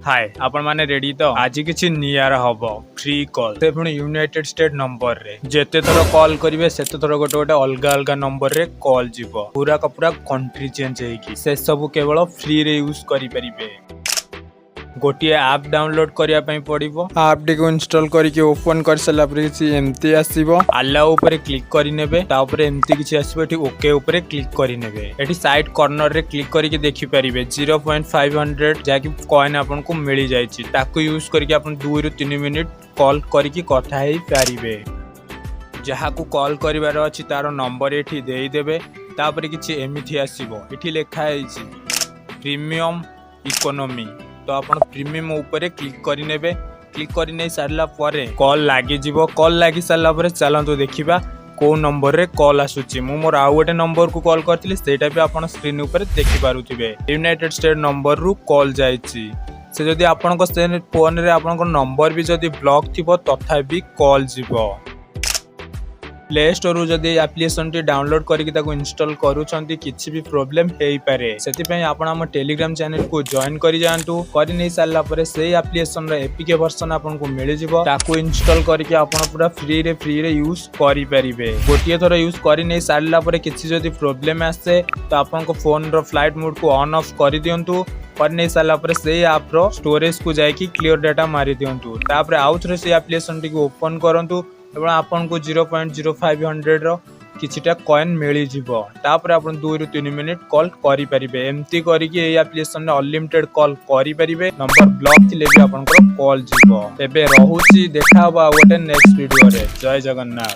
हाय आपण माने रेडी तो आज किछि नियर हबो फ्री कॉल से पुणी यूनाइटेड स्टेट नंबर रे जेते थर कॉल करिवे सेते थर गोटे गोटे अलगा अलगा नंबर रे कॉल जीवो पूरा का पूरा कंट्री चेंज हेकी से सब केवल फ्री रे यूज करि परिबे। गोटे ऐप डाउनलोड करिया पई पड़िबो। ऐप टी को इंस्टॉल करके ओपन कर सला पर किछि एमती आसीबो अलाउ ऊपर क्लिक करि नेबे ता ऊपर एमती किछि आसीबो एठी ओके ऊपर क्लिक करि नेबे। एठी साइड कॉर्नर रे क्लिक करके देखि परिबे 0.500 जाकी कॉइन आपन को मिली जायछि ताकू यूज करके आपन 2 रु 3 मिनिट कॉल करके कथा हेई पारिबे। जहा को कॉल करिवार अछि तार नंबर एठी देई देबे तापर किछि एमिथि आसीबो एठी लेखा हेछि प्रीमियम इकोनॉमी तो आपण प्रीमियम ऊपर क्लिक करि नेबे। क्लिक करि नै सारला परे कॉल लागि जीवो। कॉल लागि सारला परे चलंतु देखिबा को नंबर रे कॉल आसुची। मु मोर आउ गोटे नंबर को कॉल करथिले सेटा भी आपण स्क्रीन ऊपर देखि पारुथिबे यूनाइटेड स्टेट नंबर रु कॉल जायछि। से जदी आपण को फोन रे आपण को नंबर भी जदी ब्लॉक थिबो तथा भी कॉल जीवो। प्ले स्टोर रु जदी एप्लीकेशन टी डाउनलोड करके ताको इंस्टॉल करूछंती किछि भी प्रॉब्लम हेई पारे सेति पई आपण हम टेलीग्राम चैनल को जॉइन करि जानतु। करि नै सारला परे सेही एप्लीकेशन रे एपीके वर्जन आपन को मिलि जिवो ताको इंस्टॉल करके आपण पूरा फ्री रे यूज करि परिबे। गोटिए थोर यूज करि नै सारला परे किछि जदी प्रॉब्लम आसे तो आपन को फोन रो फ्लाइट मोड को ऑन ऑफ करि दियंतु। पर नै सारला परे सेही ऐप रो स्टोरेज को जाय कि क्लियर डाटा मारि दियंतु तापर आउट रे सेही एप्लीकेशन टी को ओपन करंतु एवं आपन को 0.0500 रो किछिटा कॉइन मिली जिवो तापर आपन 2 रु 3 मिनिट कॉल करि परिबे। एम्ति करी कि ए एप्लीकेशन रे अनलिमिटेड कॉल करि परिबे। नंबर ब्लॉक थिले भी आपन को कॉल जिवो। एबे रहूची देखा बा गोटे नेक्स्ट वीडियो रे। जय जगन्नाथ।